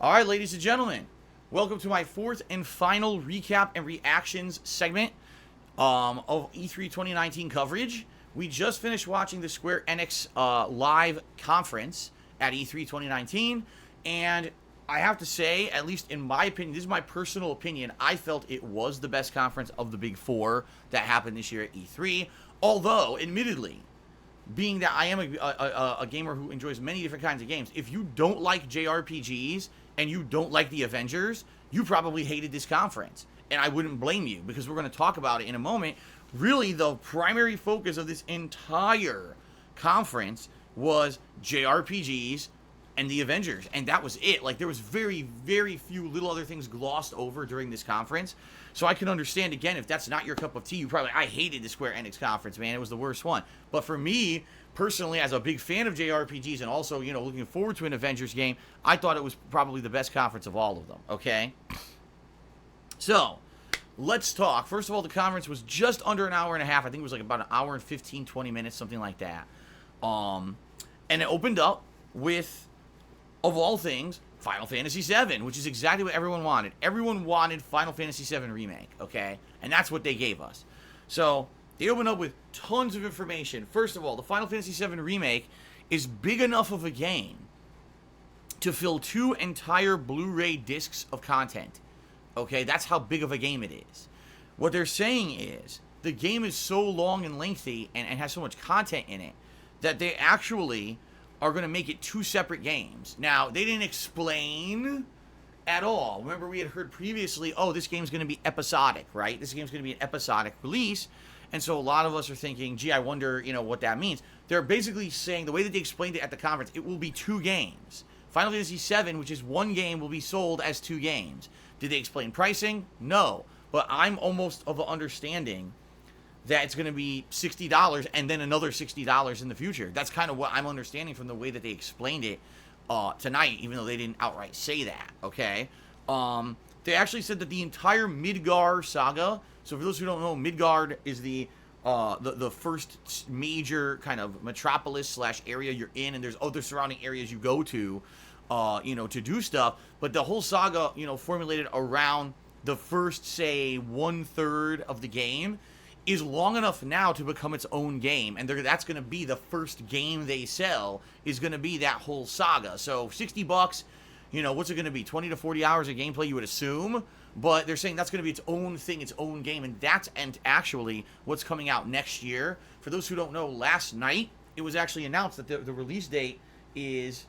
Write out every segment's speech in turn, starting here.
Alright, ladies and gentlemen, welcome to my fourth and final recap and reactions segment of E3 2019 coverage. We just finished watching the Square Enix live conference at E3 2019, and I have to say, at least in my opinion, this is my personal opinion, I felt it was the best conference of the big four that happened this year at E3, although, admittedly, being that I am a gamer who enjoys many different kinds of games, if you don't like JRPGs and you don't like the Avengers, you probably hated this conference. And I wouldn't blame you, because we're going to talk about it in a moment. Really, the primary focus of this entire conference was JRPGs and the Avengers, and that was it. Like, there was very, very few little other things glossed over during this conference. So I can understand, again, if that's not your cup of tea, you probably, I hated the Square Enix conference, man. It was the worst one. But for me, personally, as a big fan of JRPGs and also, you know, looking forward to an Avengers game, I thought it was probably the best conference of all of them, okay? So, let's talk. First of all, the conference was just under an hour and a half. I think it was like about an hour and 15, 20 minutes, something like that. And it opened up with, of all things, Final Fantasy VII, which is exactly what everyone wanted. Everyone wanted Final Fantasy VII Remake, okay? And that's what they gave us. So, they opened up with tons of information. First of all, the Final Fantasy VII Remake is big enough of a game to fill 2 entire Blu-ray discs of content. Okay, that's how big of a game it is. What they're saying is, the game is so long and lengthy and has so much content in it that they actually are going to make it 2 separate games. Now, they didn't explain at all. Remember, we had heard previously, oh, this game's going to be episodic, right? This game's going to be an episodic release. And so a lot of us are thinking, gee, I wonder, you know, what that means. They're basically saying, the way that they explained it at the conference, it will be 2 games. Final Fantasy VII, which is 1 game, will be sold as 2 games. Did they explain pricing? No. But I'm almost of an understanding that it's going to be $60 and then another $60 in the future. That's kind of what I'm understanding from the way that they explained it tonight, even though they didn't outright say that, okay? They actually said that the entire Midgar saga, so for those who don't know, Midgard is the first major kind of metropolis / area you're in, and there's other surrounding areas you go to, you know, to do stuff, but the whole saga, you know, formulated around the first, say, 1/3 of the game, is long enough now to become its own game, and that's going to be the first game they sell, is going to be that whole saga. So $60, you know, what's it going to be, 20 to 40 hours of gameplay, you would assume, but they're saying that's going to be its own thing, its own game, and that's actually what's coming out next year. For those who don't know, last night, it was actually announced that the release date is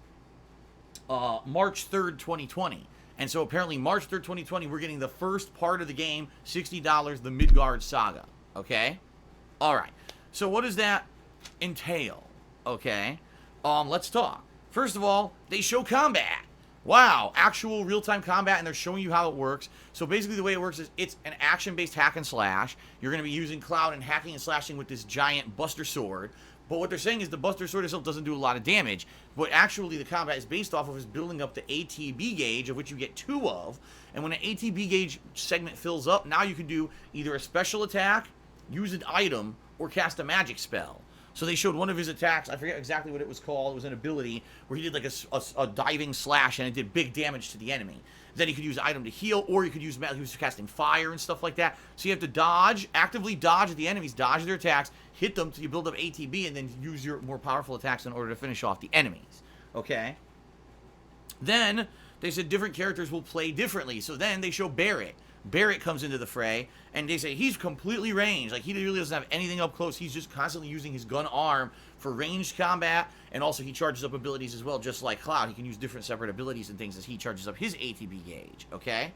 March 3rd, 2020. And so apparently March 3rd, 2020, we're getting the first part of the game, $60, the Midgard Saga. Okay? Alright. So what does that entail? Okay? Let's talk. First of all, they show combat. Wow, actual real-time combat, and they're showing you how it works. So basically the way it works is it's an action-based hack and slash. You're going to be using Cloud and hacking and slashing with this giant Buster Sword. But what they're saying is the Buster Sword itself doesn't do a lot of damage. What actually the combat is based off of is building up the ATB gauge, of which you get 2 of. And when an ATB gauge segment fills up, now you can do either a special attack, use an item, or cast a magic spell. So they showed one of his attacks, I forget exactly what it was called, it was an ability, where he did like a diving slash, and it did big damage to the enemy. Then he could use an item to heal, or he could use, he was casting fire and stuff like that. So you have to dodge, actively dodge the enemies, dodge their attacks, hit them till you build up ATB, and then use your more powerful attacks in order to finish off the enemies. Okay? Then, they said different characters will play differently. So then they show Barret. Barret comes into the fray, and they say he's completely ranged. Like, he really doesn't have anything up close. He's just constantly using his gun arm for ranged combat, and also he charges up abilities as well, just like Cloud. He can use different separate abilities and things as he charges up his ATB gauge, okay?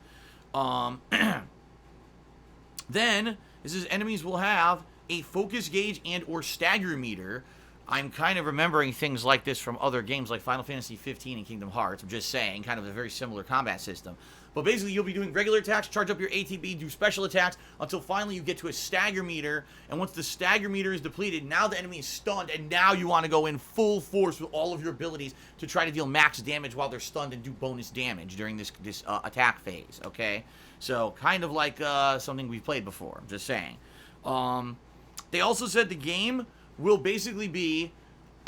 Then, this is enemies will have a focus gauge and or stagger meter. I'm kind of remembering things like this from other games like Final Fantasy XV and Kingdom Hearts. I'm just saying, kind of a very similar combat system. But basically, you'll be doing regular attacks, charge up your ATB, do special attacks, until finally you get to a stagger meter. And once the stagger meter is depleted, now the enemy is stunned, and now you want to go in full force with all of your abilities to try to deal max damage while they're stunned and do bonus damage during this attack phase, okay? So, kind of like something we've played before, I'm just saying. They also said the game will basically be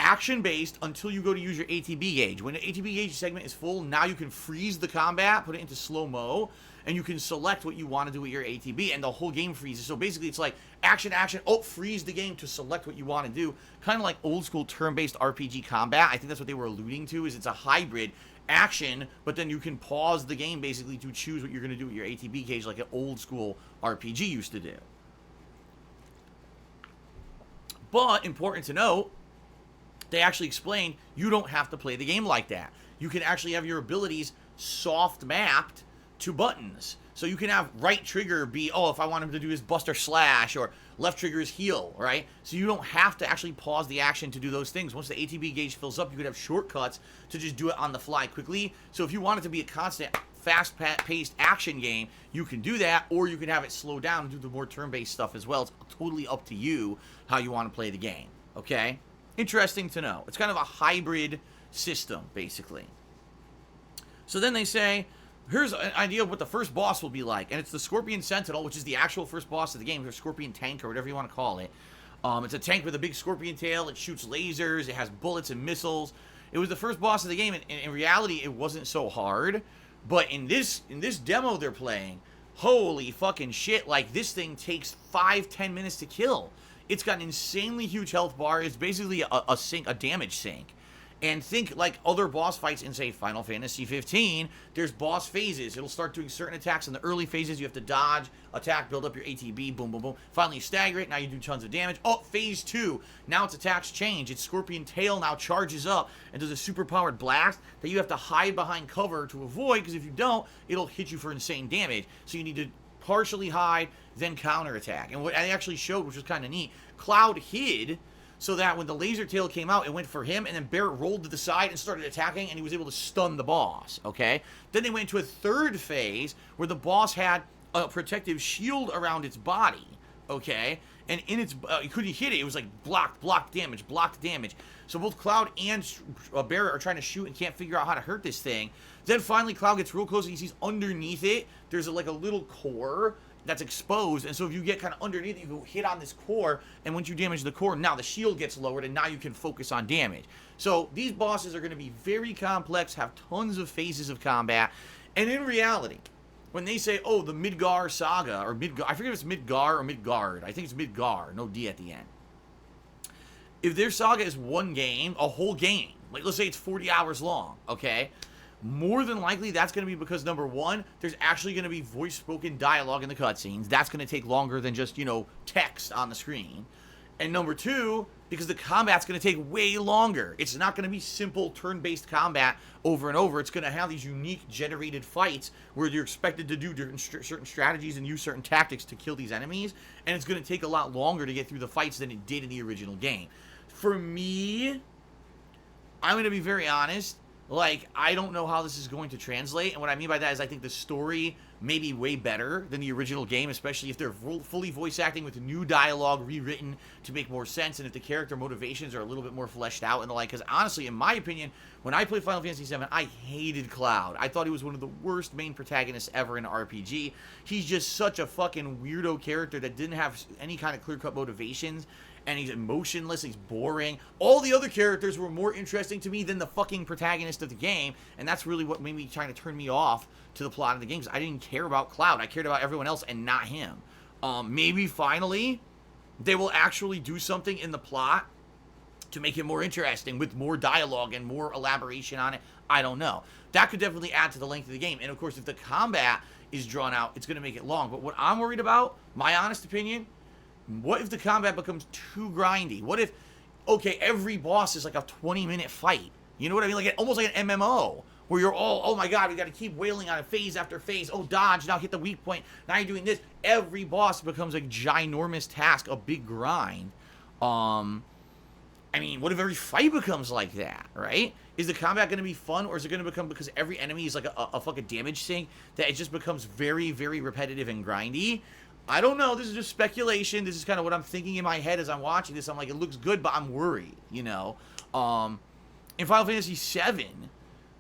action-based until you go to use your ATB gauge. When the ATB gauge segment is full, now you can freeze the combat, put it into slow-mo, and you can select what you want to do with your ATB, and the whole game freezes. So basically, it's like action, action, oh, freeze the game to select what you want to do. Kind of like old-school turn-based RPG combat. I think that's what they were alluding to, is it's a hybrid action, but then you can pause the game, basically, to choose what you're going to do with your ATB gauge, like an old-school RPG used to do. But, important to note, they actually explain you don't have to play the game like that. You can actually have your abilities soft mapped to buttons. So you can have right trigger be, oh, if I want him to do his buster slash, or left trigger is heal, right? So you don't have to actually pause the action to do those things. Once the ATB gauge fills up, you could have shortcuts to just do it on the fly quickly. So if you want it to be a constant, fast-paced action game, you can do that, or you can have it slow down and do the more turn-based stuff as well. It's totally up to you how you want to play the game, okay? Interesting to know. It's kind of a hybrid system, basically. So then they say, here's an idea of what the first boss will be like, and it's the Scorpion Sentinel, which is the actual first boss of the game, or Scorpion Tank, or whatever you want to call it. It's a tank with a big scorpion tail. It shoots lasers. It has bullets and missiles. It was the first boss of the game, and in reality, it wasn't so hard. But in this demo they're playing, holy fucking shit, like, this thing takes 5-10 minutes to kill. It's got an insanely huge health bar. It's basically a damage sink. And think like other boss fights in, say, Final Fantasy XV, there's boss phases. It'll start doing certain attacks in the early phases. You have to dodge, attack, build up your ATB, boom, boom, boom. Finally, you stagger it. Now you do tons of damage. Oh, phase 2. Now its attacks change. Its Scorpion Tail now charges up and does a super-powered blast that you have to hide behind cover to avoid, because if you don't, it'll hit you for insane damage. So you need to partially hide, then counterattack. And what I actually showed, which was kind of neat, Cloud hid so that when the laser tail came out, it went for him, and then Barret rolled to the side and started attacking, and he was able to stun the boss, okay? Then they went into a third phase where the boss had a protective shield around its body, okay? And in its, you couldn't hit it. It was like blocked damage. So both Cloud and Barret are trying to shoot and can't figure out how to hurt this thing. Then finally Cloud gets real close and he sees underneath it, there's like a little core that's exposed, and so if you get kind of underneath it, you go hit on this core, and once you damage the core, now the shield gets lowered, and now you can focus on damage. So these bosses are going to be very complex, have tons of phases of combat, and in reality, when they say, oh, the Midgar Saga, or Midgar, I forget if it's Midgar or Midgard, I think it's Midgar, no D at the end. If their saga is one game, a whole game, like let's say it's 40 hours long, okay? More than likely, that's going to be because, number one, there's actually going to be voice-spoken dialogue in the cutscenes. That's going to take longer than just, you know, text on the screen. And number two, because the combat's going to take way longer. It's not going to be simple turn-based combat over and over. It's going to have these unique generated fights where you're expected to do certain strategies and use certain tactics to kill these enemies. And it's going to take a lot longer to get through the fights than it did in the original game. For me, I'm going to be very honest. Like, I don't know how this is going to translate, and what I mean by that is I think the story may be way better than the original game, especially if they're fully voice acting with new dialogue rewritten to make more sense, and if the character motivations are a little bit more fleshed out and the like, because honestly, in my opinion, when I played Final Fantasy VII, I hated Cloud. I thought he was one of the worst main protagonists ever in an RPG. He's just such a fucking weirdo character that didn't have any kind of clear-cut motivations, and he's emotionless, he's boring. All the other characters were more interesting to me than the fucking protagonist of the game, and that's really what made me trying to turn me off to the plot of the game, because I didn't care about Cloud. I cared about everyone else and not him. Maybe finally they will actually do something in the plot to make it more interesting with more dialogue and more elaboration on it. I don't know. That could definitely add to the length of the game, and of course if the combat is drawn out, it's going to make it long. But what I'm worried about, my honest opinion, what if the combat becomes too grindy? What if, okay, every boss is like a 20-minute fight? You know what I mean? Like almost like an MMO, where you're all, oh my god, we got to keep wailing on it phase after phase. Oh, dodge, now hit the weak point. Now you're doing this. Every boss becomes a ginormous task, a big grind. I mean, what if every fight becomes like that, right? Is the combat going to be fun, or is it going to become, because every enemy is like a fucking damage sink, that it just becomes very, very repetitive and grindy? I don't know. This is just speculation. This is kind of what I'm thinking in my head as I'm watching this. I'm like, it looks good, but I'm worried, you know? In Final Fantasy VII,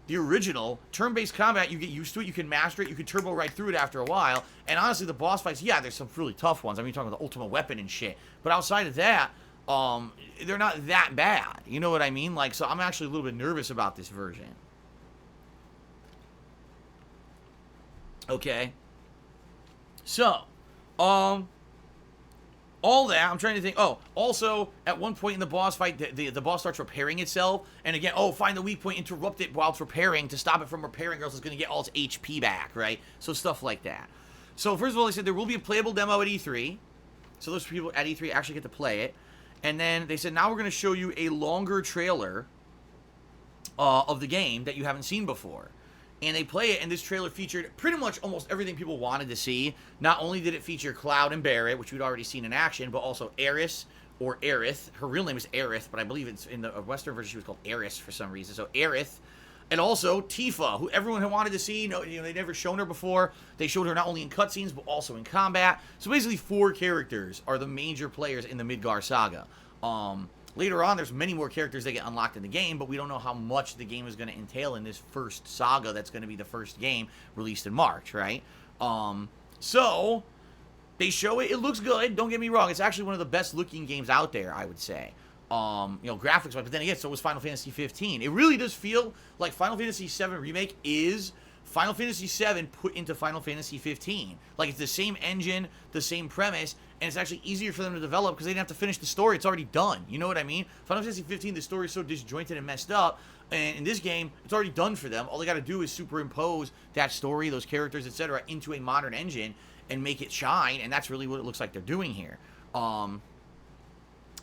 the original, turn-based combat, you get used to it, you can master it, you can turbo right through it after a while, and honestly, the boss fights, yeah, there's some really tough ones. I mean, you're talking about the ultimate weapon and shit, but outside of that, they're not that bad. You know what I mean? Like, so I'm actually a little bit nervous about this version. Okay. So, all that, I'm trying to think. Oh, also, at one point in the boss fight, the boss starts repairing itself. And again, find the weak point, interrupt it while it's repairing to stop it from repairing, or else it's going to get all its HP back, right? So stuff like that. So first of all, they said there will be a playable demo at E3. So those people at E3 actually get to play it. And then they said, now we're going to show you a longer trailer of the game that you haven't seen before. And they play it, and this trailer featured pretty much almost everything people wanted to see. Not only did it feature Cloud and Barret, which we'd already seen in action, but also Aerith, or Aerith. Her real name is Aerith, but I believe it's in the Western version she was called Aerith for some reason. So Aerith. And also Tifa, who everyone had wanted to see. They'd never shown her before. They showed her not only in cutscenes, but also in combat. So basically 4 characters are the major players in the Midgar saga. Later on, there's many more characters that get unlocked in the game, but we don't know how much the game is going to entail in this first saga that's going to be the first game released in March, right? So, they show it. It looks good. Don't get me wrong. It's actually one of the best-looking games out there, I would say. Graphics-wise. But then again, so was Final Fantasy XV. It really does feel like Final Fantasy VII Remake is Final Fantasy VII put into Final Fantasy XV. Like, it's the same engine, the same premise, and it's actually easier for them to develop because they didn't have to finish the story. It's already done. You know what I mean? Final Fantasy XV, the story is so disjointed and messed up, and in this game, it's already done for them. All they got to do is superimpose that story, those characters, etc., into a modern engine and make it shine, and that's really what it looks like they're doing here.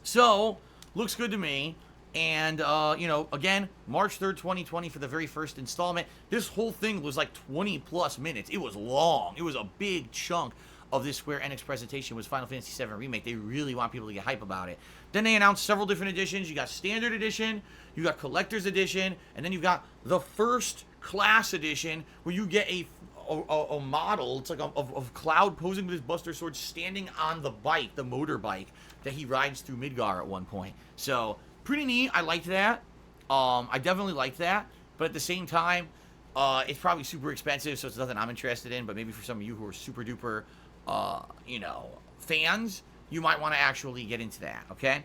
So, looks good to me. And, again, March 3rd, 2020 for the very first installment. This whole thing was like 20-plus minutes. It was long. It was a big chunk of this Square Enix presentation was Final Fantasy VII Remake. They really want people to get hype about it. Then they announced several different editions. You got Standard Edition, you got Collector's Edition, and then you've got the First Class Edition, where you get a model. It's like of Cloud posing with his Buster Sword standing on the bike, the motorbike, that he rides through Midgar at one point. So, pretty neat. I liked that. I definitely liked that. But at the same time, it's probably super expensive, so it's nothing I'm interested in. But maybe for some of you who are super duper, fans, you might want to actually get into that, okay?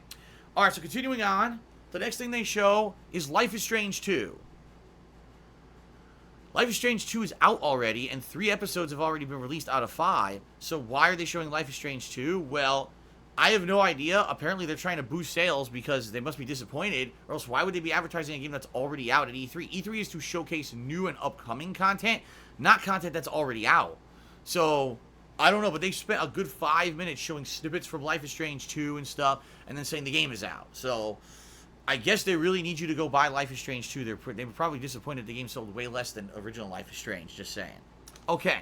All right, so continuing on, the next thing they show is Life is Strange 2. Life is Strange 2 is out already, and 3 episodes have already been released out of 5. So why are they showing Life is Strange 2? Well, I have no idea. Apparently, they're trying to boost sales because they must be disappointed, or else why would they be advertising a game that's already out at E3? E3 is to showcase new and upcoming content, not content that's already out. So, I don't know, but they spent a good 5 minutes showing snippets from Life is Strange 2 and stuff, and then saying the game is out. So, I guess they really need you to go buy Life is Strange 2. They were probably disappointed the game sold way less than original Life is Strange, just saying. Okay.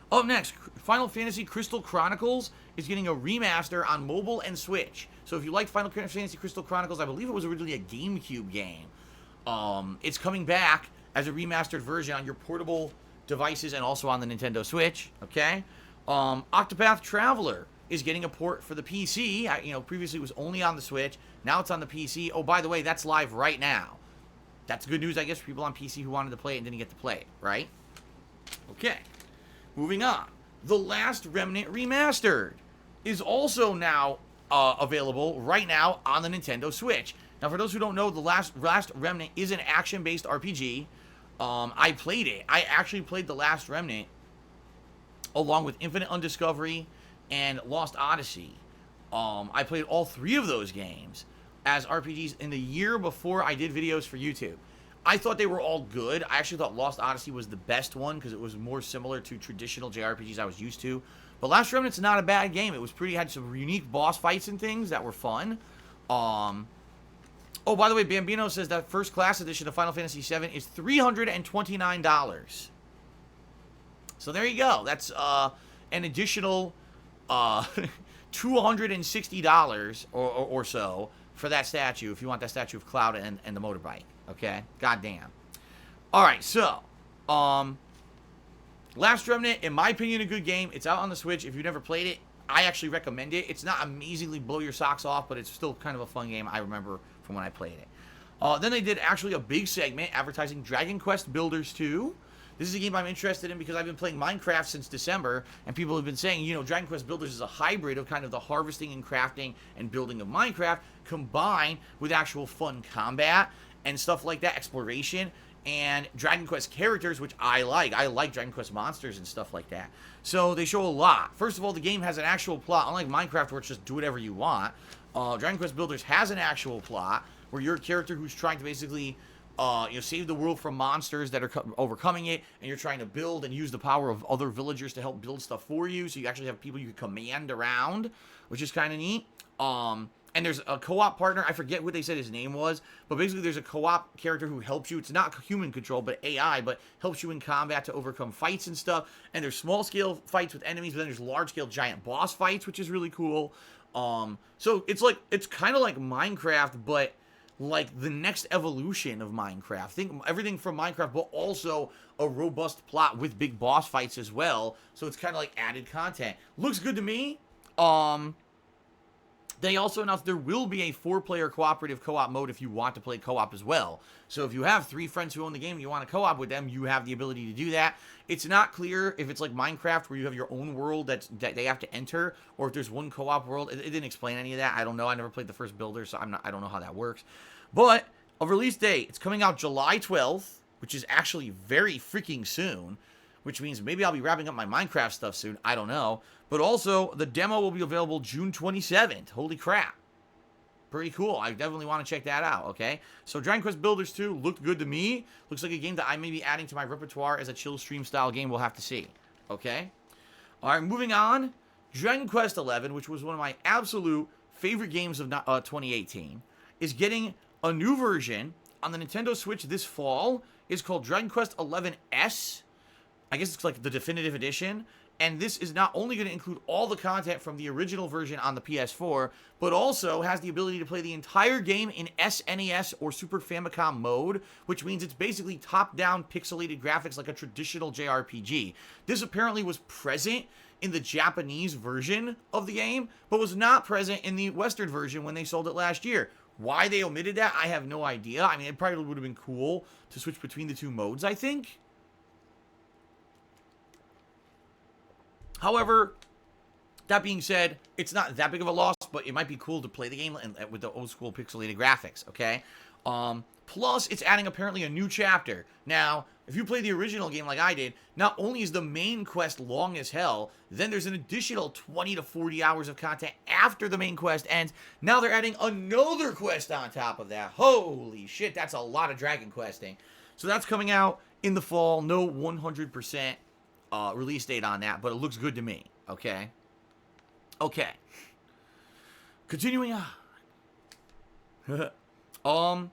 Up next, Final Fantasy Crystal Chronicles is getting a remaster on mobile and Switch. So if you like Final Fantasy Crystal Chronicles, I believe it was originally a GameCube game. It's coming back as a remastered version on your portable devices and also on the Nintendo Switch, okay? Octopath Traveler is getting a port for the PC. Previously it was only on the Switch. Now it's on the PC. Oh, by the way, that's live right now. That's good news, I guess, for people on PC who wanted to play it and didn't get to play it, right? Okay. Moving on. The Last Remnant Remastered is also now available right now on the Nintendo Switch. Now, for those who don't know, The Last Remnant is an action-based RPG. I played it. I actually played The Last Remnant along with Infinite Undiscovery and Lost Odyssey. I played all 3 of those games as RPGs in the year before I did videos for YouTube. I thought they were all good. I actually thought Lost Odyssey was the best one because it was more similar to traditional JRPGs I was used to. But Last Remnant's not a bad game. It was had some unique boss fights and things that were fun. Oh, by the way, Bambino says that First Class Edition of Final Fantasy VII is $329. So there you go. That's an additional $260 or so for that statue if you want that statue of Cloud and the motorbike. Okay? Goddamn. Alright, so, Last Remnant, in my opinion, a good game. It's out on the Switch. If you've never played it, I actually recommend it. It's not amazingly blow your socks off, but it's still kind of a fun game I remember from when I played it. Then they did actually a big segment advertising Dragon Quest Builders 2. This is a game I'm interested in because I've been playing Minecraft since December, and people have been saying, you know, Dragon Quest Builders is a hybrid of kind of the harvesting and crafting and building of Minecraft combined with actual fun combat and stuff like that, exploration, and Dragon Quest characters, which I like. I like Dragon Quest monsters and stuff like that. So they show a lot. First of all, the game has an actual plot, unlike Minecraft where it's just do whatever you want. Dragon Quest Builders has an actual plot where you're a character who's trying to basically save the world from monsters that are overcoming it, and you're trying to build and use the power of other villagers to help build stuff for you, so you actually have people you can command around, which is kind of neat. And there's a co-op partner. I forget what they said his name was, but basically there's a co-op character who helps you. It's not human control, but AI, but helps you in combat to overcome fights and stuff. And there's small-scale fights with enemies, but then there's large-scale giant boss fights, which is really cool. So it's kind of like Minecraft, but like the next evolution of Minecraft. Think everything from Minecraft, but also a robust plot with big boss fights as well. So it's kind of like added content. Looks good to me. They also announced there will be a 4-player cooperative co-op mode if you want to play co-op as well. So if you have 3 friends who own the game and you want to co-op with them, you have the ability to do that. It's not clear if it's like Minecraft where you have your own world that they have to enter, or if there's one co-op world. It didn't explain any of that. I don't know. I never played the first Builder, so I don't know how that works. But a release date, it's coming out July 12th, which is actually very freaking soon, which means maybe I'll be wrapping up my Minecraft stuff soon. I don't know. But also, the demo will be available June 27th. Holy crap. Pretty cool. I definitely want to check that out, okay? So, Dragon Quest Builders 2 looked good to me. Looks like a game that I may be adding to my repertoire as a chill stream style game. We'll have to see, okay? All right, moving on. Dragon Quest XI, which was one of my absolute favorite games of 2018, is getting a new version on the Nintendo Switch this fall. It's called Dragon Quest XI S. I guess it's like the definitive edition. And this is not only going to include all the content from the original version on the PS4, but also has the ability to play the entire game in SNES or Super Famicom mode, which means it's basically top-down pixelated graphics like a traditional JRPG. This apparently was present in the Japanese version of the game, but was not present in the Western version when they sold it last year. Why they omitted that, I have no idea. I mean, it probably would have been cool to switch between the two modes, I think. However, that being said, it's not that big of a loss, but it might be cool to play the game with the old school pixelated graphics, okay? Plus, it's adding apparently a new chapter. Now, if you play the original game like I did, not only is the main quest long as hell, then there's an additional 20 to 40 hours of content after the main quest ends. Now they're adding another quest on top of that. Holy shit, that's a lot of Dragon Questing. So that's coming out in the fall. No 100% release date on that, but it looks good to me, okay? Okay. Continuing on.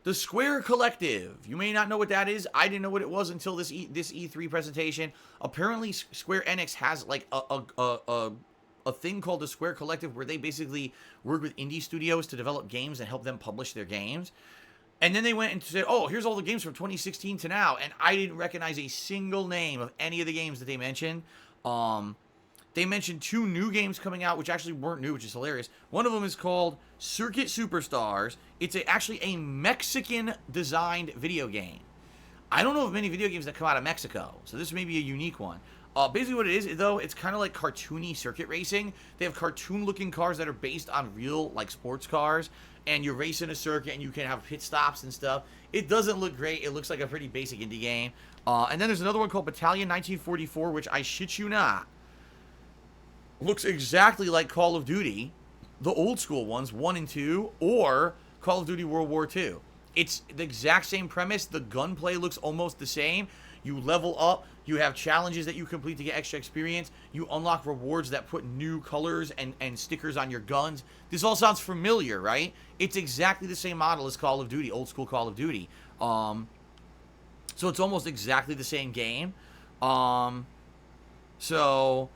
The Square Collective. You may not know what that is. I didn't know what it was until this E3 presentation. Apparently, Square Enix has like a thing called the Square Collective where they basically work with indie studios to develop games and help them publish their games. And then they went and said, oh, here's all the games from 2016 to now. And I didn't recognize a single name of any of the games that they mentioned. They mentioned 2 new games coming out, which actually weren't new, which is hilarious. One of them is called Circuit Superstars. It's actually a Mexican-designed video game. I don't know of many video games that come out of Mexico, so this may be a unique one. Basically what it is, though, it's kind of like cartoony circuit racing. They have cartoon-looking cars that are based on real, like, sports cars, and you're racing a circuit, and you can have pit stops and stuff. It doesn't look great. It looks like a pretty basic indie game. And then there's another one called Battalion 1944, which I shit you not, looks exactly like Call of Duty, the old school ones, 1 and 2, or Call of Duty World War II. It's the exact same premise. The gunplay looks almost the same. You level up. You have challenges that you complete to get extra experience. You unlock rewards that put new colors and stickers on your guns. This all sounds familiar, right? It's exactly the same model as Call of Duty, old school Call of Duty. So it's almost exactly the same game. So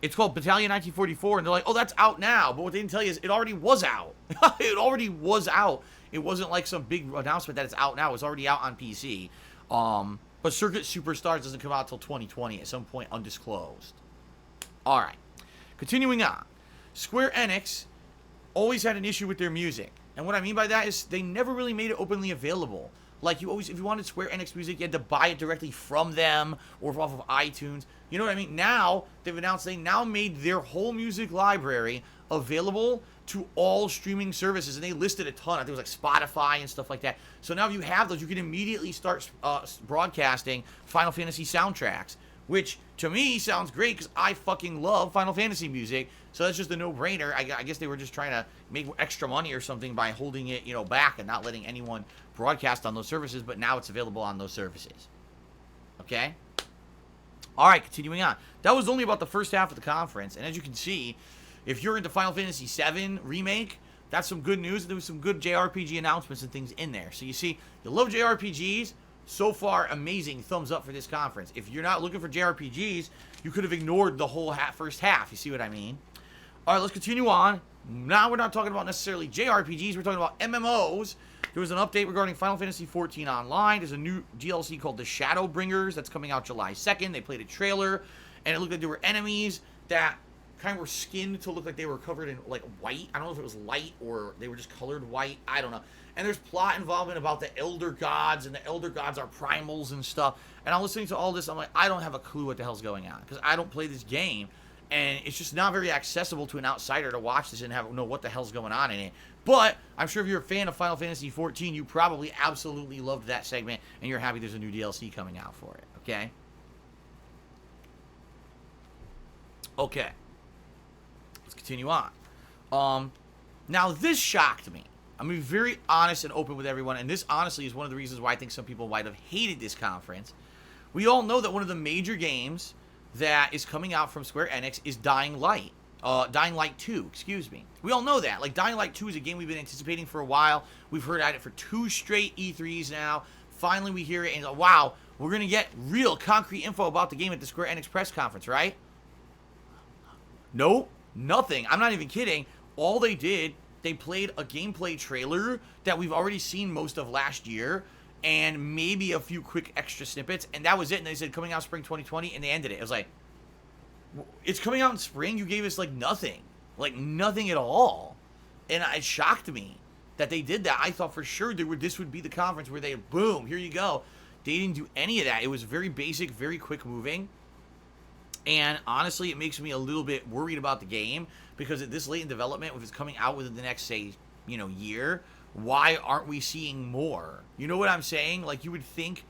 it's called Battalion 1944, and they're like, oh, that's out now. But what they didn't tell you is it already was out. It already was out. It wasn't like some big announcement that it's out now. It's already out on PC. But Circuit Superstars doesn't come out until 2020 at some point, undisclosed. All right. Continuing on. Square Enix always had an issue with their music. And what I mean by that is they never really made it openly available. Like, if you wanted Square Enix music, you had to buy it directly from them or off of iTunes. You know what I mean? Now, they've announced they now made their whole music library available to all streaming services, and they listed a ton. I think it was like Spotify and stuff like that. So now if you have those, you can immediately start broadcasting Final Fantasy soundtracks, which to me sounds great because I fucking love Final Fantasy music. So that's just a no-brainer. I guess they were just trying to make extra money or something by holding it, back and not letting anyone broadcast on those services, but now it's available on those services. Okay? All right, continuing on. That was only about the first half of the conference, and as you can see, if you're into Final Fantasy VII Remake, that's some good news. There was some good JRPG announcements and things in there. So you see, you love JRPGs. So far, amazing. Thumbs up for this conference. If you're not looking for JRPGs, you could have ignored the whole first half. You see what I mean? All right, let's continue on. Now we're not talking about necessarily JRPGs. We're talking about MMOs. There was an update regarding Final Fantasy XIV Online. There's a new DLC called The Shadowbringers that's coming out July 2nd. They played a trailer, and it looked like there were enemies that kind of were skinned to look like they were covered in, like, white. I don't know if it was light or they were just colored white. I don't know. And there's plot involvement about the Elder Gods, and the Elder Gods are primals and stuff. And I'm listening to all this. I'm like, I don't have a clue what the hell's going on because I don't play this game. And it's just not very accessible to an outsider to watch this and know what the hell's going on in it. But I'm sure if you're a fan of Final Fantasy XIV, you probably absolutely loved that segment, and you're happy there's a new DLC coming out for it, okay? Okay. Let's continue on. Now, this shocked me. I'm going to be very honest and open with everyone, and this honestly is one of the reasons why I think some people might have hated this conference. We all know that one of the major games that is coming out from Square Enix is Dying Light. Dying Light 2, excuse me. We all know that. Like, Dying Light 2 is a game we've been anticipating for a while. We've heard at it for 2 straight E3s now. Finally, we hear it, and wow, we're going to get real concrete info about the game at the Square Enix press conference, right? Nope, nothing. I'm not even kidding. All they did, they played a gameplay trailer that we've already seen most of last year, and maybe a few quick extra snippets, and that was it. And they said coming out spring 2020, and they ended it. It was like, it's coming out in spring? You gave us like nothing at all. And it shocked me that they did that. I thought for sure this would be the conference where they, boom, here you go. They didn't do any of that. It was very basic, very quick moving. And honestly, it makes me a little bit worried about the game because at this late in development, if it's coming out within the next, say, year, why aren't we seeing more? You know what I'm saying? Like, you would think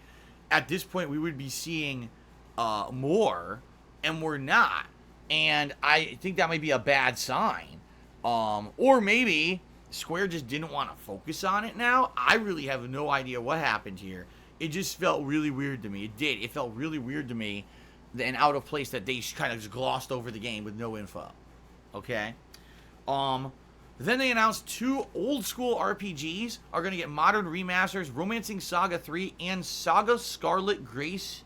at this point we would be seeing more, and we're not. And I think that might be a bad sign. Or maybe Square just didn't want to focus on it now. I really have no idea what happened here. It just felt really weird to me. It did. It felt really weird to me and out of place that they kind of just glossed over the game with no info. Okay? Then they announced 2 old school RPGs are going to get modern remasters, Romancing Saga 3 and Saga Scarlet Grace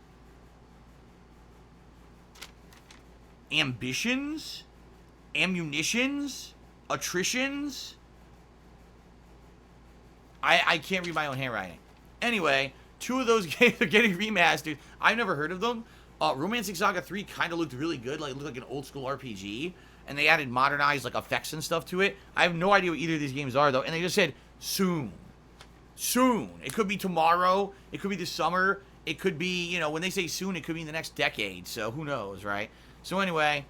Ambitions, Ammunitions, Attritions. I can't read my own handwriting. Anyway, 2 of those games are getting remastered. I've never heard of them. Romancing Saga 3 kind of looked really good. Like, it looked like an old school RPG. And they added modernized, like, effects and stuff to it. I have no idea what either of these games are, though. And they just said, soon. Soon. It could be tomorrow. It could be this summer. It could be, when they say soon, it could be in the next decade. So, who knows, right? So, anyway,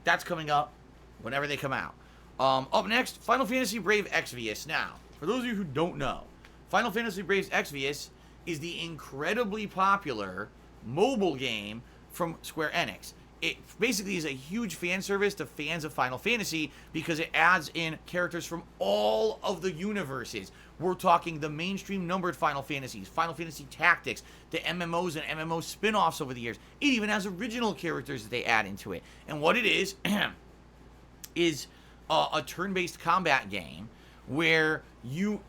that's coming up whenever they come out. Up next, Final Fantasy Brave Exvius. Now, for those of you who don't know, Final Fantasy Brave Exvius is the incredibly popular mobile game from Square Enix. It basically is a huge fan service to fans of Final Fantasy because it adds in characters from all of the universes. We're talking the mainstream numbered Final Fantasies, Final Fantasy Tactics, the MMOs and MMO spin-offs over the years. It even has original characters that they add into it. And what it is a turn-based combat game where you,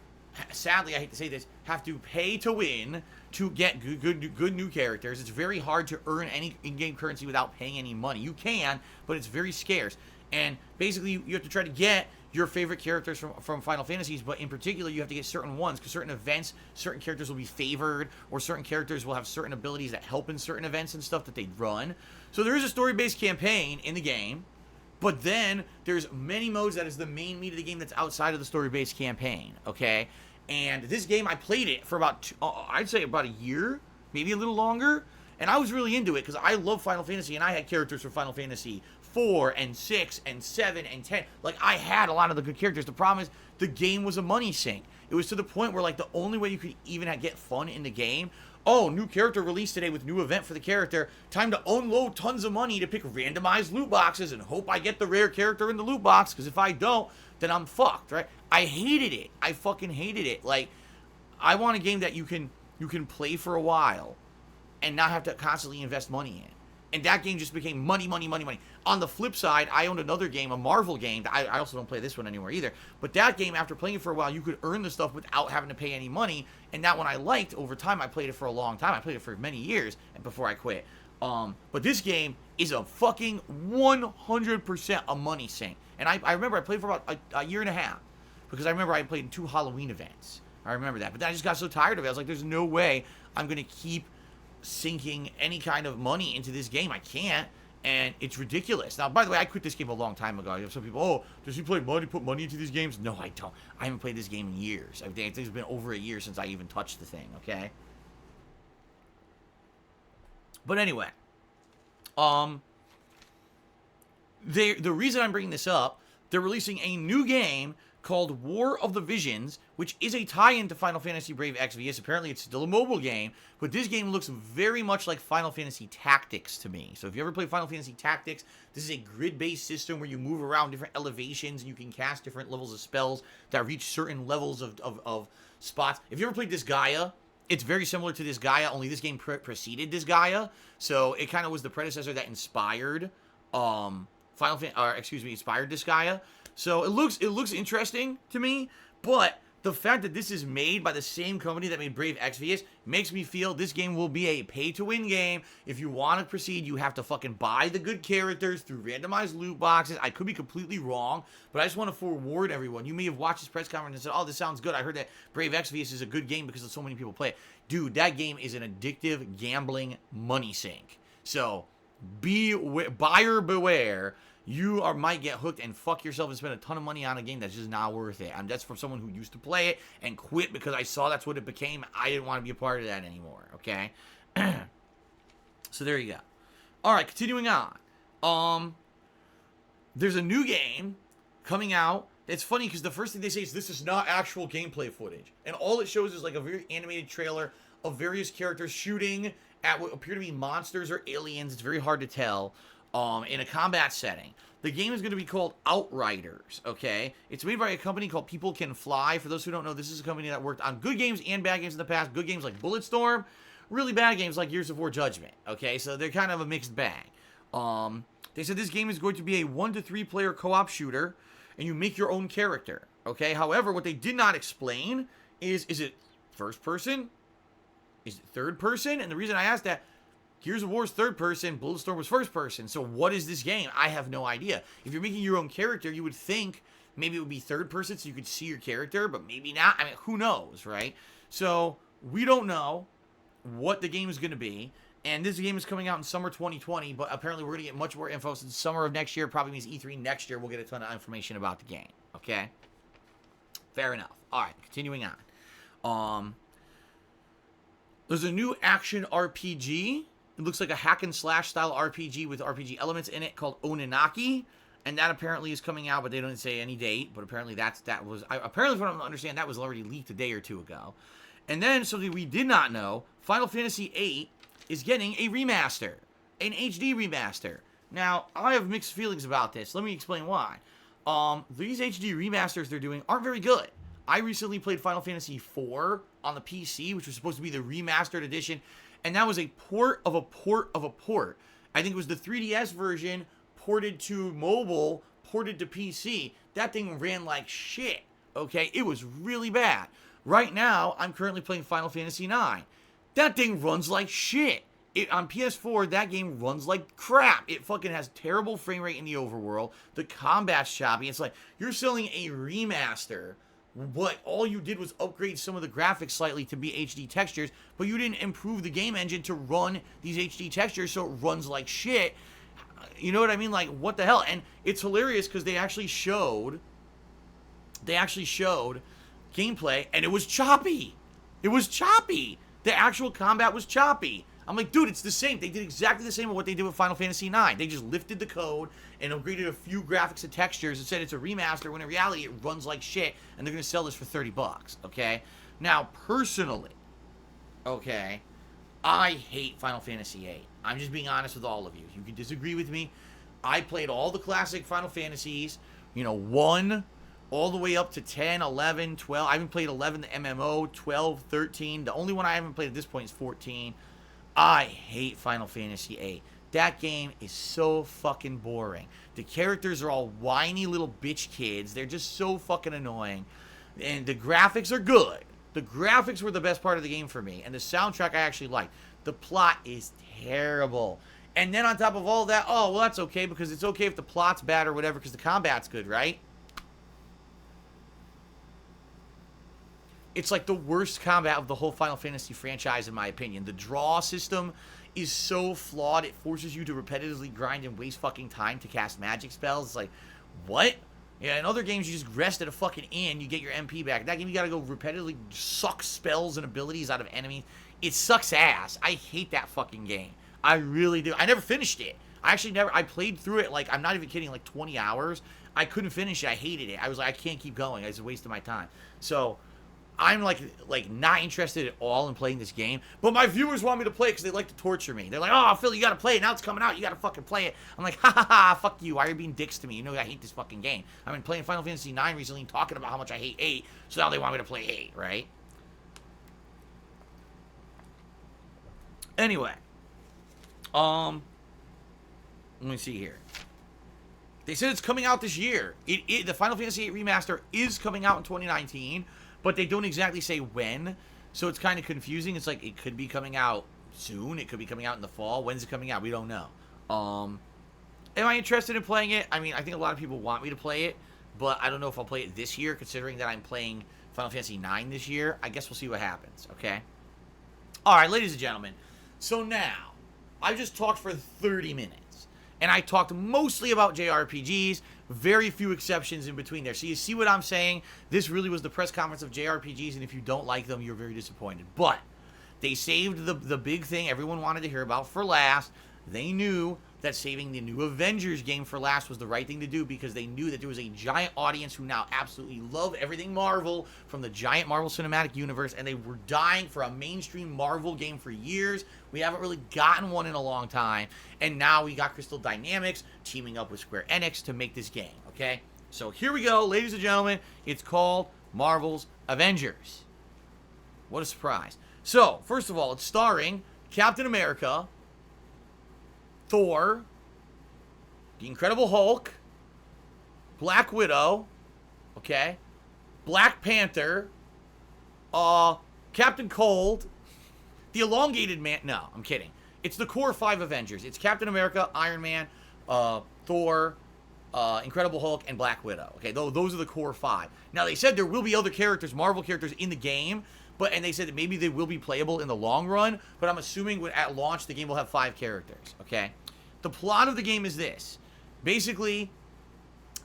sadly, I hate to say this, have to pay to win to get good new characters. It's very hard to earn any in-game currency without paying any money. You can, but it's very scarce. And basically, you have to try to get your favorite characters from Final Fantasies, but in particular, you have to get certain ones, because certain events, certain characters will be favored, or certain characters will have certain abilities that help in certain events and stuff that they run. So there is a story-based campaign in the game, but then there's many modes that is the main meat of the game that's outside of the story-based campaign, okay? And this game, I played it for about, I'd say about a year, maybe a little longer. And I was really into it because I love Final Fantasy, and I had characters from Final Fantasy 4 and 6 and 7 and 10. Like, I had a lot of the good characters. The problem is the game was a money sink. It was to the point where, like, the only way you could even get fun in the game, oh, new character released today with new event for the character. Time to unload tons of money to pick randomized loot boxes and hope I get the rare character in the loot box, because if I don't, then I'm fucked, right? I hated it. I fucking hated it. Like, I want a game that you can play for a while and not have to constantly invest money in. And that game just became money, money, money, money. On the flip side, I owned another game, a Marvel game. I also don't play this one anymore either. But that game, after playing it for a while, you could earn the stuff without having to pay any money. And that one I liked. Over time, I played it for a long time. I played it for many years before I quit. But this game is a fucking 100% a money sink. And I remember I played for about a year and a half. Because I remember I played in 2 Halloween events. I remember that. But then I just got so tired of it. I was like, there's no way I'm going to keep sinking any kind of money into this game. I can't. And it's ridiculous. Now, by the way, I quit this game a long time ago. You have some people, oh, does he put money into these games? No, I don't. I haven't played this game in years. I think it's been over a year since I even touched the thing, okay? But anyway, the reason I'm bringing this up, they're releasing a new game called War of the Visions, which is a tie-in to Final Fantasy Brave Exvius. Apparently, it's still a mobile game, but this game looks very much like Final Fantasy Tactics to me. So if you ever play Final Fantasy Tactics, this is a grid-based system where you move around different elevations and you can cast different levels of spells that reach certain levels of spots. If you ever played Disgaea, it's very similar to Disgaea, only this game preceded Disgaea. So it kind of was the predecessor that inspired inspired Disgaea. So it looks interesting to me, but the fact that this is made by the same company that made Brave Exvius makes me feel this game will be a pay-to-win game. If you want to proceed, you have to fucking buy the good characters through randomized loot boxes. I could be completely wrong, but I just want to forewarn everyone. You may have watched this press conference and said, oh, this sounds good. I heard that Brave Exvius is a good game because so many people play it. Dude, that game is an addictive, gambling money sink. So, buyer beware. You might get hooked and fuck yourself and spend a ton of money on a game that's just not worth it. That's from someone who used to play it and quit because I saw that's what it became. I didn't want to be a part of that anymore, okay? So there you go. All right, continuing on. There's a new game coming out. It's funny because the first thing they say is this is not actual gameplay footage. And all it shows is like a very animated trailer of various characters shooting at what appear to be monsters or aliens. It's very hard to tell. In a combat setting. The game is going to be called Outriders, okay? It's made by a company called People Can Fly. For those who don't know, this is a company that worked on good games and bad games in the past. Good games like Bulletstorm, really bad games like Gears of War Judgment, okay? So they're kind of a mixed bag. They said this game is going to be a 1 to 3 player co-op shooter, and you make your own character, okay? However, what they did not explain is it first person? Is it third person? And the reason I asked that, Gears of War is third person, Bulletstorm was first person. So what is this game? I have no idea. If you're making your own character, you would think maybe it would be third person so you could see your character, but maybe not. I mean, who knows, right? So we don't know what the game is going to be. And this game is coming out in summer 2020, but apparently we're going to get much more info since summer of next year probably means E3 next year. We'll get a ton of information about the game, okay? Fair enough. All right, continuing on. There's a new action RPG. It looks like a hack and slash style RPG with RPG elements in it called Anunnaki, and that apparently is coming out, but they don't say any date. But apparently apparently from what I understand, that was already leaked a day or two ago. And then something we did not know: Final Fantasy VIII is getting a remaster, an HD remaster. Now I have mixed feelings about this. Let me explain why. These HD remasters they're doing aren't very good. I recently played Final Fantasy IV on the PC, which was supposed to be the remastered edition. And that was a port of a port of a port. I think it was the 3DS version ported to mobile, ported to PC. That thing ran like shit, okay? It was really bad. Right now, I'm currently playing Final Fantasy IX. That thing runs like shit. On PS4, that game runs like crap. It fucking has terrible frame rate in the overworld. The combat's choppy. It's like, you're selling a remaster. What all you did was upgrade some of the graphics slightly to be HD textures, but you didn't improve the game engine to run these HD textures so it runs like shit. You know what I mean? Like, what the hell? And it's hilarious because they actually showed gameplay, and it was choppy. It was choppy. The actual combat was choppy. I'm like, dude, it's the same. They did exactly the same with what they did with Final Fantasy IX. They just lifted the code and upgraded a few graphics and textures and said it's a remaster, when in reality it runs like shit, and they're going to sell this for $30, okay? Now, personally, okay, I hate Final Fantasy VIII. I'm just being honest with all of you. You can disagree with me. I played all the classic Final Fantasies, 1 all the way up to 10, 11, 12. I haven't played 11, the MMO, 12, 13. The only one I haven't played at this point is 14. I hate Final Fantasy VIII. That game is so fucking boring. The characters are all whiny little bitch kids. They're just so fucking annoying. And the graphics are good. The graphics were the best part of the game for me. And the soundtrack I actually liked. The plot is terrible. And then on top of all that, oh, well, that's okay, because it's okay if the plot's bad or whatever, because the combat's good, right? It's like the worst combat of the whole Final Fantasy franchise, in my opinion. The draw system is so flawed, it forces you to repetitively grind and waste fucking time to cast magic spells. It's like, what? Yeah, in other games, you just rest at a fucking inn, you get your MP back. In that game, you gotta go repetitively suck spells and abilities out of enemies. It sucks ass. I hate that fucking game. I really do. I never finished it. I played through it, like, I'm not even kidding, like 20 hours. I couldn't finish it. I hated it. I was like, I can't keep going. It's a waste of my time. So, I'm like not interested at all in playing this game. But my viewers want me to play it because they like to torture me. They're like, oh, Phil, you gotta play it. Now it's coming out. You gotta fucking play it. I'm like, ha ha ha, fuck you. Why are you being dicks to me? You know I hate this fucking game. I've been playing Final Fantasy IX recently and talking about how much I hate 8. So now they want me to play 8, right? Anyway. Let me see here. They said it's coming out this year. The Final Fantasy VIII Remaster is coming out in 2019, but they don't exactly say when, so it's kind of confusing. It's like it could be coming out soon. It could be coming out in the fall. When's it coming out? We don't know. Am I interested in playing it? I mean, I think a lot of people want me to play it, but I don't know if I'll play it this year, considering that I'm playing Final Fantasy IX this year. I guess we'll see what happens, okay? All right, ladies and gentlemen. So now, I just talked for 30 minutes, and I talked mostly about JRPGs, very few exceptions in between there. So you see what I'm saying? This really was the press conference of JRPGs, and if you don't like them, you're very disappointed. But they saved the big thing everyone wanted to hear about for last. They knew that saving the new Avengers game for last was the right thing to do, because they knew that there was a giant audience who now absolutely love everything Marvel from the giant Marvel Cinematic Universe, and they were dying for a mainstream Marvel game for years. We haven't really gotten one in a long time, and now we got Crystal Dynamics teaming up with Square Enix to make this game, okay? So here we go, ladies and gentlemen. It's called Marvel's Avengers. What a surprise. So, first of all, it's starring Captain America, Thor, the Incredible Hulk, Black Widow, okay, Black Panther, Captain Cold, the Elongated Man. No, I'm kidding. It's the core 5 Avengers. It's Captain America, Iron Man, Thor, Incredible Hulk, and Black Widow. Okay, those are the core 5. Now, they said there will be other characters, Marvel characters, in the game, and they said that maybe they will be playable in the long run, but I'm assuming at launch the game will have 5 characters, okay? The plot of the game is this. Basically,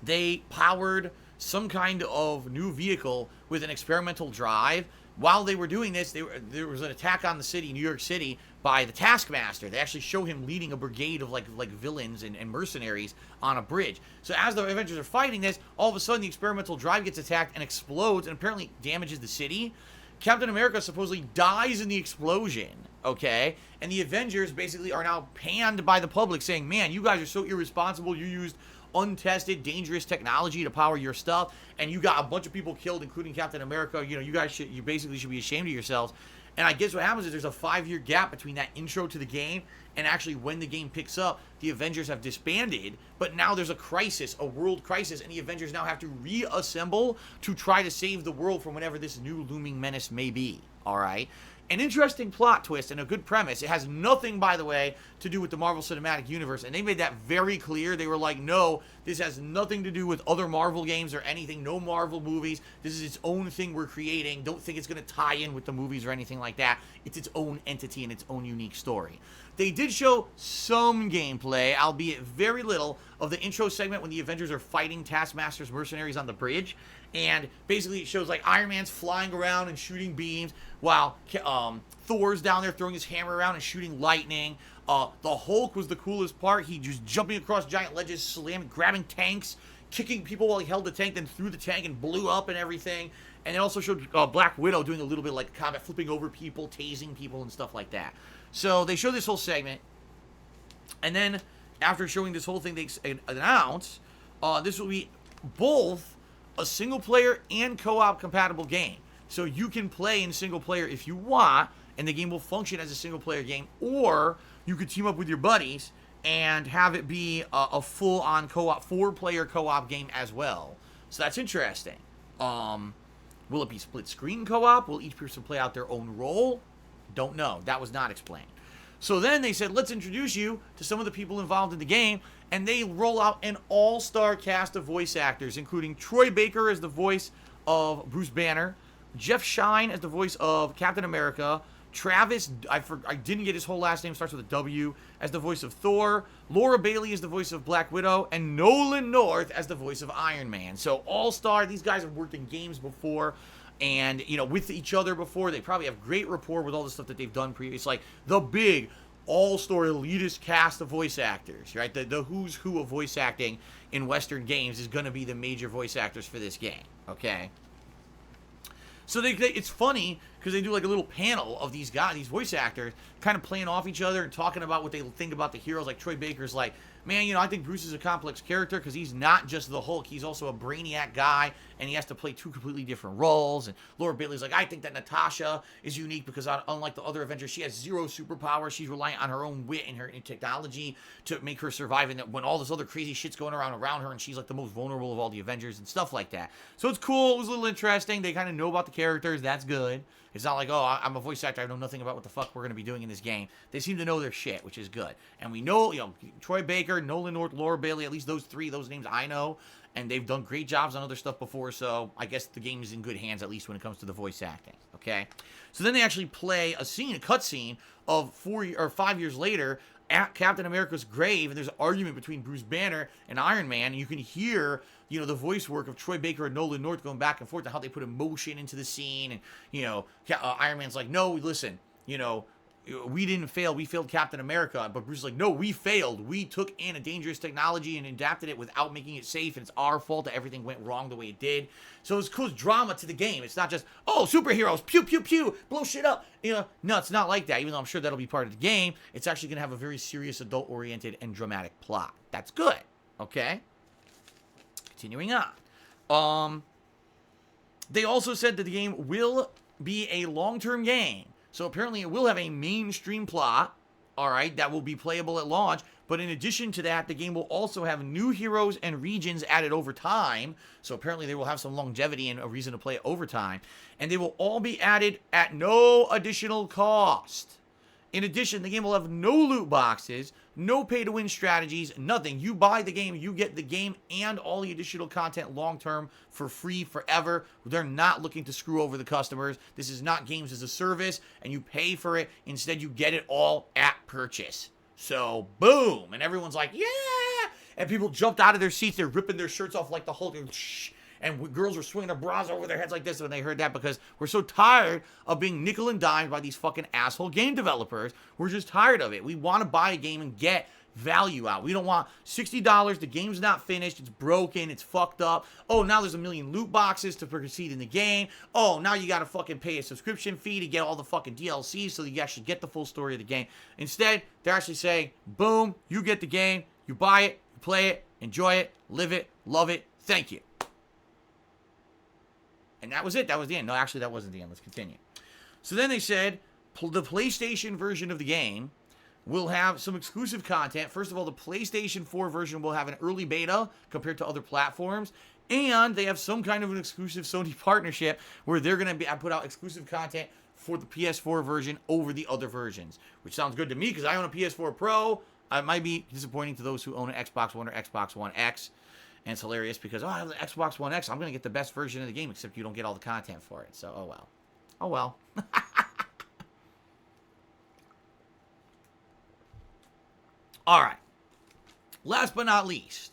they powered some kind of new vehicle with an experimental drive. While they were doing this, there was an attack on the city, New York City, by the Taskmaster. They actually show him leading a brigade of like villains and mercenaries on a bridge. So as the Avengers are fighting this, all of a sudden the experimental drive gets attacked and explodes and apparently damages the city. Captain America supposedly dies in the explosion, okay? And the Avengers basically are now panned by the public, saying, man, you guys are so irresponsible. You used untested, dangerous technology to power your stuff, and you got a bunch of people killed, including Captain America. You know, you basically should be ashamed of yourselves. And I guess what happens is there's a 5-year gap between that intro to the game and actually when the game picks up. The Avengers have disbanded, but now there's a crisis, a world crisis, and the Avengers now have to reassemble to try to save the world from whatever this new looming menace may be, all right? An interesting plot twist and a good premise. It has nothing, by the way, to do with the Marvel Cinematic Universe, and they made that very clear. They were like, no, this has nothing to do with other Marvel games or anything. No Marvel movies. This is its own thing we're creating. Don't think it's going to tie in with the movies or anything like that. It's its own entity and its own unique story. They did show some gameplay, albeit very little, of the intro segment when the Avengers are fighting Taskmaster's mercenaries on the bridge. And basically it shows like Iron Man's flying around and shooting beams while Thor's down there throwing his hammer around and shooting lightning. The Hulk was the coolest part. He just jumping across giant ledges, slamming, grabbing tanks, kicking people while he held the tank, then threw the tank and blew up and everything. And it also showed Black Widow doing a little bit like combat, flipping over people, tasing people and stuff like that. So they showed this whole segment. And then after showing this whole thing, they announced this will be both a single player and co-op compatible game. So you can play in single player if you want, and the game will function as a single player game, or you could team up with your buddies and have it be a full-on co-op, 4-player co-op game as well. So that's interesting. Will it be split screen co-op? Will each person play out their own role? Don't know. That was not explained. So then they said, let's introduce you to some of the people involved in the game, and they roll out an all-star cast of voice actors, including Troy Baker as the voice of Bruce Banner, Jeff Shine as the voice of Captain America, Travis, I didn't get his whole last name, starts with a W, as the voice of Thor, Laura Bailey as the voice of Black Widow, and Nolan North as the voice of Iron Man. So all-star, these guys have worked in games before, and, you know, with each other before. They probably have great rapport with all the stuff that they've done previously. Like, the big all-star elitist cast of voice actors, right? The who's who of voice acting in Western games is going to be the major voice actors for this game, okay? So it's funny because they do like a little panel of these guys, these voice actors, kind of playing off each other and talking about what they think about the heroes. Like Troy Baker's like, man, you know, I think Bruce is a complex character because he's not just the Hulk. He's also a brainiac guy, and he has to play 2 completely different roles. And Laura Bailey's like, I think that Natasha is unique because unlike the other Avengers, she has 0 superpowers. She's reliant on her own wit and her technology to make her survive. And when all this other crazy shit's going around her, and she's like the most vulnerable of all the Avengers and stuff like that. So it's cool. It was a little interesting. They kind of know about the characters. That's good. It's not like, oh, I'm a voice actor. I know nothing about what the fuck we're going to be doing in this game. They seem to know their shit, which is good. And we know, you know, Troy Baker, Nolan North, Laura Bailey, at least those names I know. And they've done great jobs on other stuff before, so I guess the game is in good hands, at least when it comes to the voice acting, okay? So then they actually play a cutscene of 5 years later at Captain America's grave, and there's an argument between Bruce Banner and Iron Man, and you can hear, you know, the voice work of Troy Baker and Nolan North going back and forth and how they put emotion into the scene, and, you know, Iron Man's like, no, listen, you know, we didn't fail, we failed Captain America, but Bruce is like, no, we failed, we took in a dangerous technology and adapted it without making it safe, and it's our fault that everything went wrong the way it did. So it's cool drama to the game. It's not just, oh, superheroes, pew, pew, pew, blow shit up, you know. No, it's not like that, even though I'm sure that'll be part of the game. It's actually going to have a very serious, adult-oriented, and dramatic plot. That's good, okay? Continuing on. They also said that the game will be a long-term game. So apparently it will have a mainstream plot, all right, that will be playable at launch. But in addition to that, the game will also have new heroes and regions added over time. So apparently they will have some longevity and a reason to play it over time. And they will all be added at no additional cost. In addition, the game will have no loot boxes, no pay-to-win strategies, nothing. You buy the game, you get the game and all the additional content long-term for free forever. They're not looking to screw over the customers. This is not games as a service, and you pay for it. Instead, you get it all at purchase. So, boom! And everyone's like, yeah! And people jumped out of their seats. They're ripping their shirts off like the Hulk. And girls were swinging their bras over their heads like this when they heard that, because we're so tired of being nickel and dimed by these fucking asshole game developers. We're just tired of it. We want to buy a game and get value out. We don't want $60. The game's not finished. It's broken. It's fucked up. Oh, now there's a million loot boxes to proceed in the game. Oh, now you got to fucking pay a subscription fee to get all the fucking DLCs so you actually get the full story of the game. Instead, they're actually saying, boom, you get the game. You buy it, you play it, enjoy it, live it, love it. Thank you. And that was it. That was the end. No, actually, that wasn't the end. Let's continue. So then they said the PlayStation version of the game will have some exclusive content. First of all, the PlayStation 4 version will have an early beta compared to other platforms. And they have some kind of an exclusive Sony partnership where they're going to put out exclusive content for the PS4 version over the other versions. Which sounds good to me because I own a PS4 Pro. It might be disappointing to those who own an Xbox One or Xbox One X. And it's hilarious because, oh, I have the Xbox One X. I'm going to get the best version of the game, except you don't get all the content for it. So, oh well. Oh well. All right. Last but not least,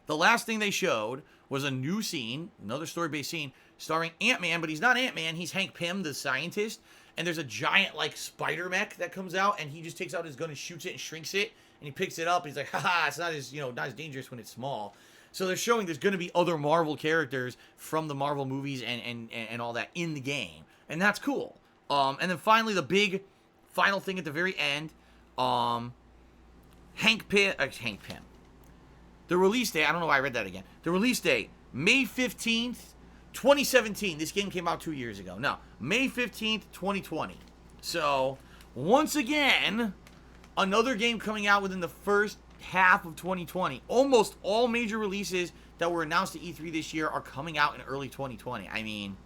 the last thing they showed was a new scene, another story-based scene, starring Ant-Man, but he's not Ant-Man, he's Hank Pym, the scientist, and there's a giant, like, spider mech that comes out, and he just takes out his gun and shoots it and shrinks it, and he picks it up, and he's like, haha, it's not as, not as dangerous when it's small. So they're showing there's going to be other Marvel characters from the Marvel movies and all that in the game, and that's cool. And then finally, the big final thing at the very end, Hank Pym. The release date, I don't know why I read that again. The release date, May 15th, 2017. This game came out 2 years ago. No, May 15th, 2020. So, once again, another game coming out within the first half of 2020. Almost all major releases that were announced at E3 this year are coming out in early 2020. I mean,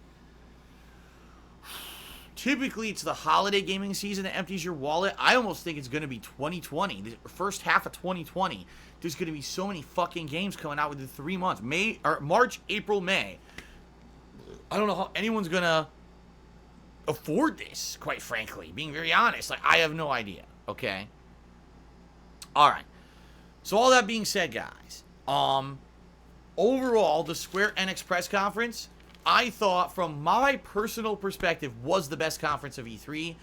typically it's the holiday gaming season that empties your wallet. I almost think it's going to be 2020. The first half of 2020. There's going to be so many fucking games coming out within 3 months. March, April, May. I don't know how anyone's going to afford this, quite frankly. Being very honest. Like, I have no idea. Okay? Alright. So, all that being said, guys. Overall, the Square Enix press conference, I thought, from my personal perspective, was the best conference of E3.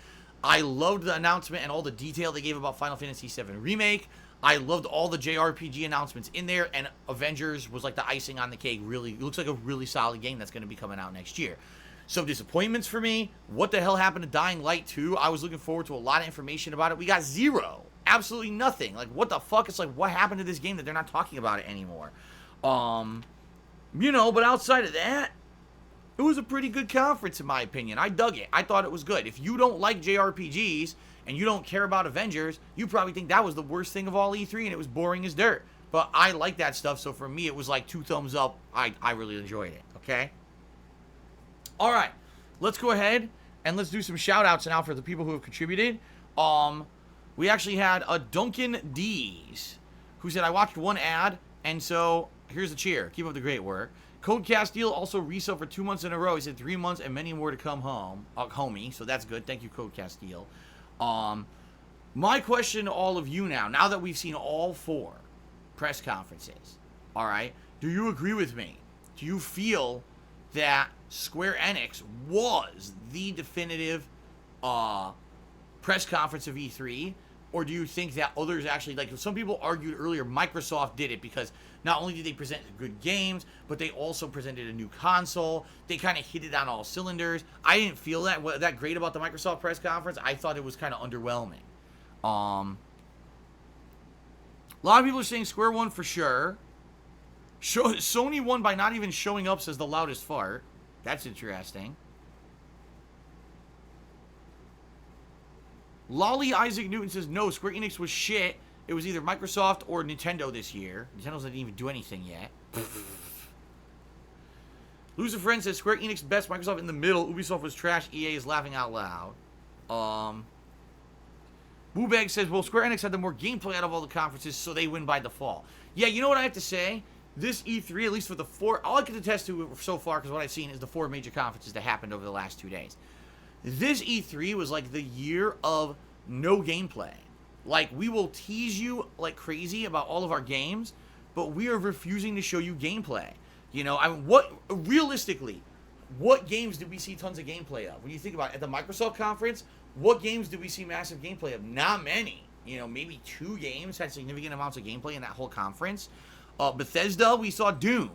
I loved the announcement and all the detail they gave about Final Fantasy VII Remake. I loved all the JRPG announcements in there, and Avengers was like the icing on the cake. Really, it looks like a really solid game that's going to be coming out next year. Some disappointments for me. What the hell happened to Dying Light 2? I was looking forward to a lot of information about it. We got zero. Absolutely nothing. Like, what the fuck? It's like, what happened to this game that they're not talking about it anymore? But outside of that, it was a pretty good conference, in my opinion. I dug it. I thought it was good. If you don't like JRPGs and you don't care about Avengers, you probably think that was the worst thing of all E3 and it was boring as dirt. But I like that stuff, so for me, it was like 2 thumbs up. I really enjoyed it, okay? All right, let's go ahead and let's do some shout-outs now for the people who have contributed. We actually had a Duncan D's who said, I watched one ad, and so here's the cheer. Keep up the great work. Code Castile also resale for 2 months in a row. He said 3 months and many more to come home, homie. So that's good. Thank you, Code Castile. My question to all of you now that we've seen all 4 press conferences, all right, do you agree with me? Do you feel that Square Enix was the definitive press conference of E3? Or do you think that others actually, like some people argued earlier, Microsoft did it because not only did they present good games, but they also presented a new console. They kind of hit it on all cylinders. I didn't feel that great about the Microsoft press conference. I thought it was kind of underwhelming. A lot of people are saying Square won for sure. Sony won by not even showing up, says the loudest fart. That's interesting. Lolly Isaac Newton says, no, Square Enix was shit. It was either Microsoft or Nintendo this year. Nintendo didn't even do anything yet. Loser Friend says, Square Enix best, Microsoft in the middle. Ubisoft was trash. EA is laughing out loud. Boobag says, well, Square Enix had the more gameplay out of all the conferences, so they win by default. Yeah, you know what I have to say? This E3, at least for the 4, all I can attest to so far, because what I've seen is the 4 major conferences that happened over the last 2 days. This E3 was like the year of no gameplay. Like, we will tease you like crazy about all of our games, but we are refusing to show you gameplay. Realistically, what games did we see tons of gameplay of? When you think about it, at the Microsoft conference, what games did we see massive gameplay of? Not many. Maybe 2 games had significant amounts of gameplay in that whole conference. Bethesda, we saw Doom.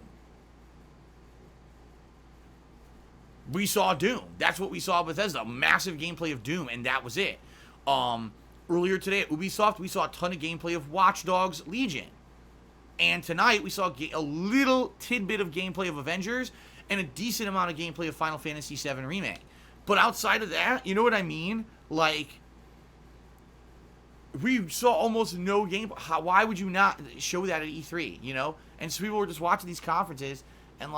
That's what we saw at Bethesda. Massive gameplay of Doom, and that was it. Earlier today at Ubisoft, we saw a ton of gameplay of Watch Dogs Legion. And tonight, we saw a little tidbit of gameplay of Avengers and a decent amount of gameplay of Final Fantasy VII Remake. But outside of that, you know what I mean? Like, we saw almost no gameplay. Why would you not show that at E3, And so people were just watching these conferences, and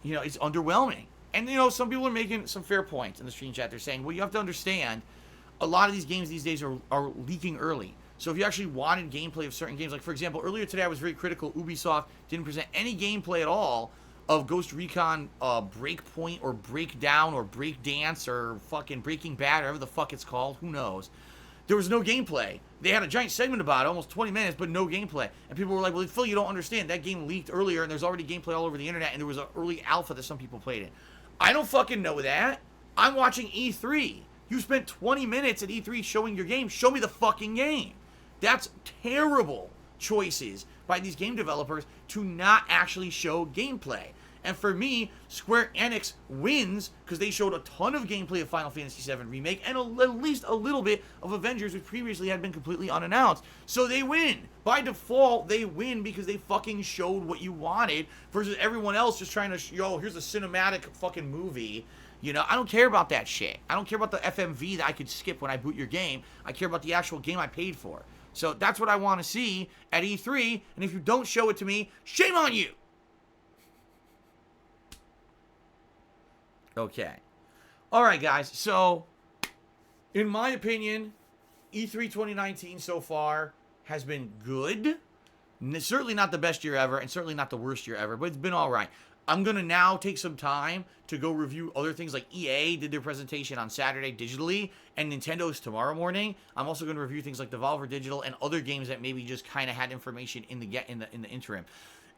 it's underwhelming. And, some people are making some fair points in the stream chat. They're saying, well, you have to understand, a lot of these games these days are leaking early. So if you actually wanted gameplay of certain games, like, for example, earlier today I was very critical. Ubisoft didn't present any gameplay at all of Ghost Recon Breakpoint or Breakdown or Breakdance or fucking Breaking Bad, or whatever the fuck it's called. Who knows? there was no gameplay. They had a giant segment about it, almost 20 minutes, but no gameplay. And people were like, well, Phil, you don't understand. That game leaked earlier, and there's already gameplay all over the internet, and there was an early alpha that some people played in. I don't fucking know that. I'm watching E3. You spent 20 minutes at E3 showing your game. Show me the fucking game. That's terrible choices by these game developers to not actually show gameplay. And for me, Square Enix wins because they showed a ton of gameplay of Final Fantasy VII Remake and at least a little bit of Avengers, which previously had been completely unannounced. So they win. By default, they win because they fucking showed what you wanted versus everyone else just trying to, yo, here's a cinematic fucking movie. You know, I don't care about that shit. I don't care about the FMV that I could skip when I boot your game. I care about the actual game I paid for. So that's what I want to see at E3. And if you don't show it to me, shame on you. Okay. All right, guys. So, in my opinion, E3 2019 so far has been good. Certainly not the best year ever, and certainly not the worst year ever, but it's been all right. I'm going to now take some time to go review other things, like EA did their presentation on Saturday digitally, and Nintendo's tomorrow morning. I'm also going to review things like Devolver Digital and other games that maybe just kind of had information in the interim.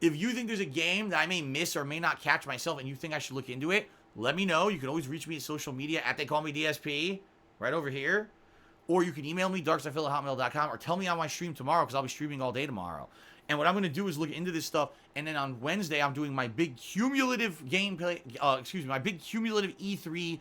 If you think there's a game that I may miss or may not catch myself and you think I should look into it, let me know. You can always reach me at social media at TheyCallMeDSP, right over here. Or you can email me, darkstuffphil@hotmail.com, or tell me on my stream tomorrow, because I'll be streaming all day tomorrow. And what I'm going to do is look into this stuff, and then on Wednesday, I'm doing my big cumulative gameplay, my big cumulative E3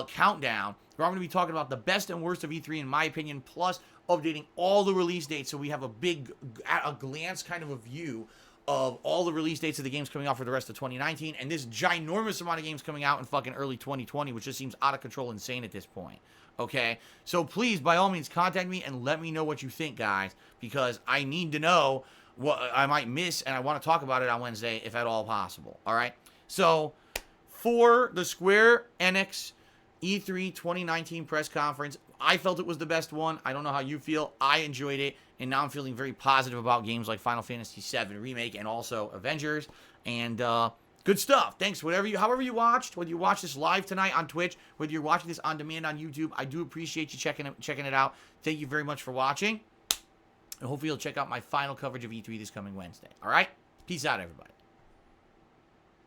countdown, where I'm going to be talking about the best and worst of E3, in my opinion, plus updating all the release dates, so we have a big, at a glance kind of a view of all the release dates of the games coming out for the rest of 2019, and this ginormous amount of games coming out in fucking early 2020, which just seems out of control, insane at this point. Okay? So please, by all means, contact me and let me know what you think, guys, because I need to know what I might miss, and I want to talk about it on Wednesday, if at all possible. All right? So, for the Square Enix E3 2019 press conference, I felt it was the best one. I don't know how you feel. I enjoyed it, and now I'm feeling very positive about games like Final Fantasy VII Remake and also Avengers, and good stuff. Thanks. However you watched, whether you watched this live tonight on Twitch, whether you're watching this on demand on YouTube, I do appreciate you checking it out. Thank you very much for watching, and hopefully you'll check out my final coverage of E3 this coming Wednesday. All right? Peace out, everybody.